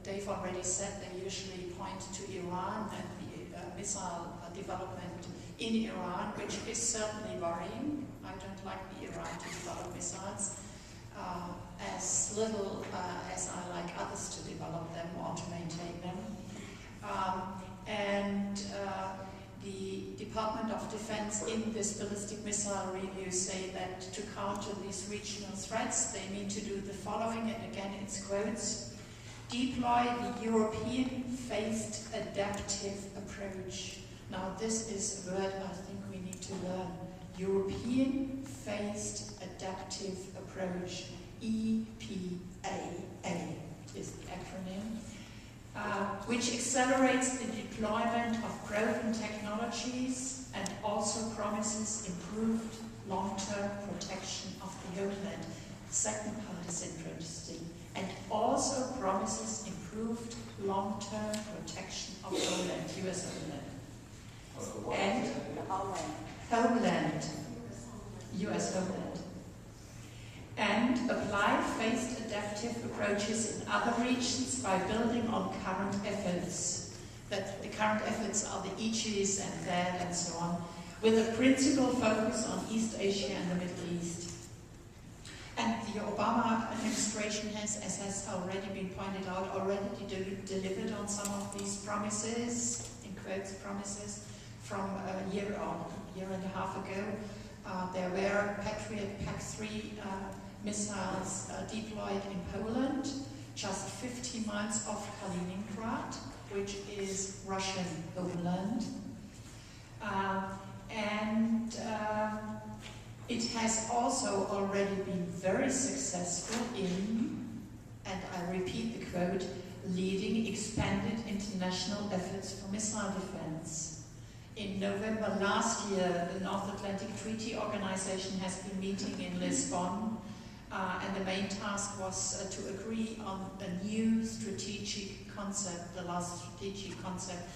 Dave already said, they usually point to Iran and the missile development in Iran, which is certainly worrying. I don't like the Iran to develop missiles as little as I like others to develop them or to maintain them. The Department of Defense in this ballistic missile review say that to counter these regional threats, they need to do the following, and again it's quotes: deploy the European phased adaptive approach. Now this is a word I think we need to learn. European phased adaptive approach, EPAA is the acronym. Which accelerates the deployment of proven technologies and also promises improved long-term protection of the homeland. The second part is interesting. And also promises improved long-term protection of homeland, US homeland. And homeland, US homeland. And apply phased adaptive approaches in other regions by building on current efforts. That the current efforts are the Aegis and THAAD and so on, with a principal focus on East Asia and the Middle East. And the Obama administration has, as has already been pointed out, already delivered on some of these promises, in quotes promises, from a year and a half ago. There were Patriot PAC-3 missiles deployed in Poland, just 50 miles off Kaliningrad, which is Russian homeland. It has also already been very successful in, and I repeat the quote, leading expanded international efforts for missile defense. In November last year, the North Atlantic Treaty Organization has been meeting in Lisbon, and the main task was to agree on a new strategic concept. The last strategic concept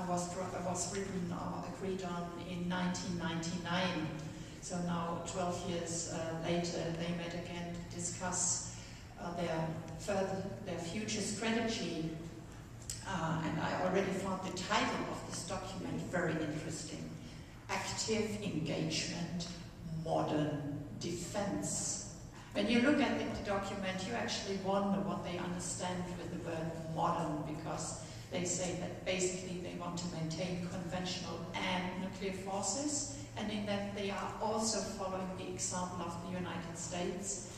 was written or agreed on in 1999. So now, 12 years later, they met again to discuss their future strategy. And I already found the title of this document very interesting. Active Engagement, Modern Defense. When you look at the document, you actually wonder what they understand with the word modern, because they say that basically they want to maintain conventional and nuclear forces, and in that they are also following the example of the United States,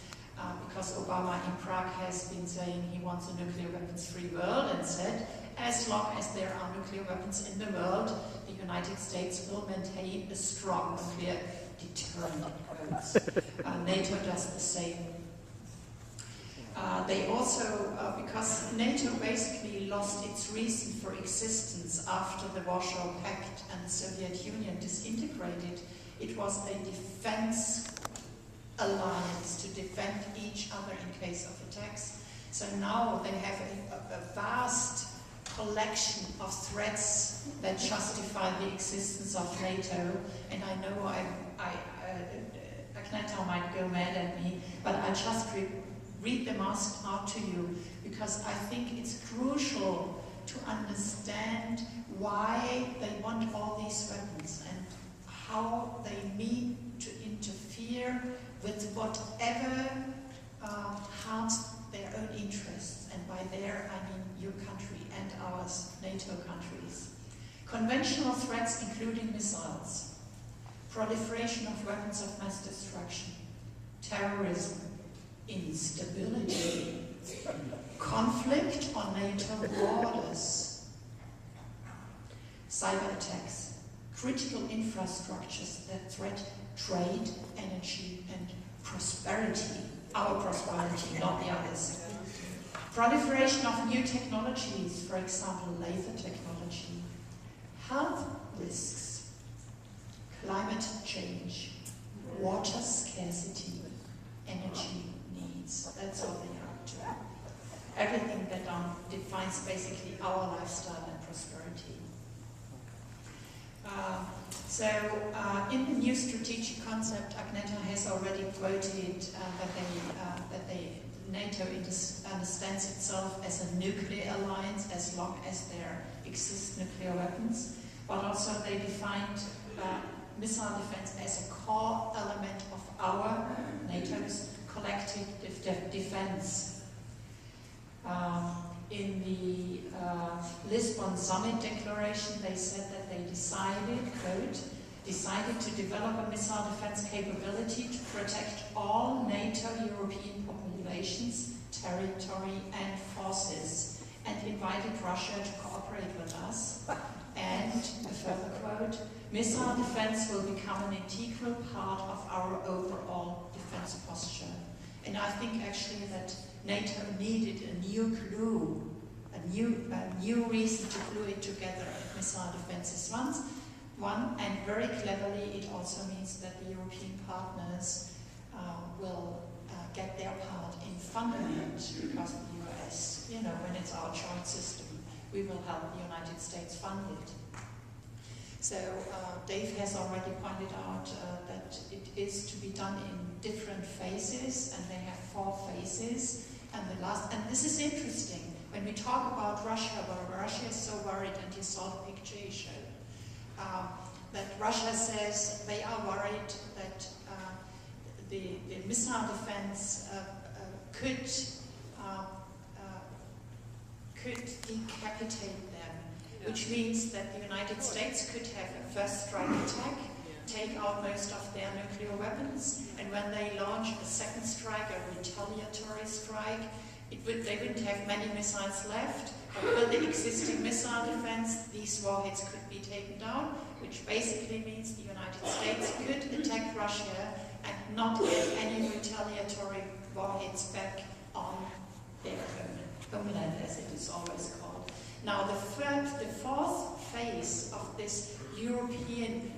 because Obama in Prague has been saying he wants a nuclear weapons-free world, and said as long as there are nuclear weapons in the world, the United States will maintain a strong nuclear deterrent. NATO does the same. They also, because NATO basically lost its reason for existence after the Warsaw Pact and the Soviet Union disintegrated, it was a defense alliance to defend each other in case of attacks. So now they have a vast collection of threats that justify the existence of NATO. And I know Agneta might go mad at me, but I just read them out to you, because I think it's crucial to understand why they want all these weapons and how they need to interfere with whatever harms their own interests. And by there, I mean your country and ours, NATO countries. Conventional threats including missiles, proliferation of weapons of mass destruction, terrorism, instability, conflict on NATO borders, cyber attacks, critical infrastructures that threat trade, energy, and prosperity. Our prosperity, not the others. Proliferation of new technologies, for example, laser technology, health risks, climate change, water scarcity, energy needs. That's all they are up to. Everything that defines basically our lifestyle and prosperity. In the new strategic concept, Agneta has already quoted that NATO NATO understands itself as a nuclear alliance as long as there exist nuclear weapons, but also they defined missile defense as a core element of our, NATO's, collective defense. In the Lisbon Summit Declaration, they said that they decided, quote, decided to develop a missile defense capability to protect all NATO European populations, territory and forces, and invited Russia to cooperate with us. And, a further quote, missile defense will become an integral part of our overall defense posture. And I think actually that NATO needed a new clue, a new reason to glue it together. Missile defense is one, and very cleverly it also means that the European partners will get their part in funding it, because the US, you know, when it's our joint system, we will help the United States fund it. So Dave has already pointed out that it is to be done in different phases, and they have 4 phases. And this is interesting, when we talk about Russia, well, Russia is so worried, and you saw the picture he showed, that Russia says they are worried that the missile defense could decapitate them, which means that the United States could have a first strike attack, take out most of their nuclear weapons, and when they launch a second strike, a retaliatory strike, they wouldn't have many missiles left, but with the existing missile defense, these warheads could be taken down, which basically means the United States could attack Russia and not get any retaliatory warheads back on their homeland, as it is always called. Now, the 4th phase of this European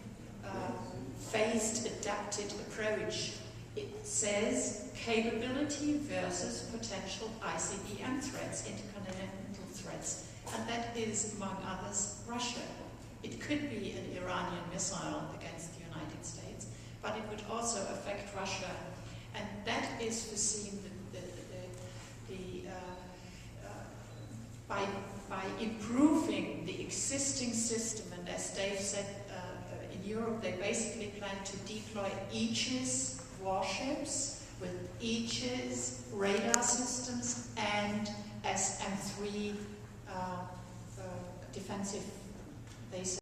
phased adapted approach, it says capability versus potential ICBM threats, intercontinental threats, and that is, among others, Russia. It could be an Iranian missile against the United States, but it would also affect Russia, and that is foreseen by improving the existing system. And as Dave said, in Europe they basically plan to deploy Aegis warships with Aegis radar systems and SM-3 defensive, they say,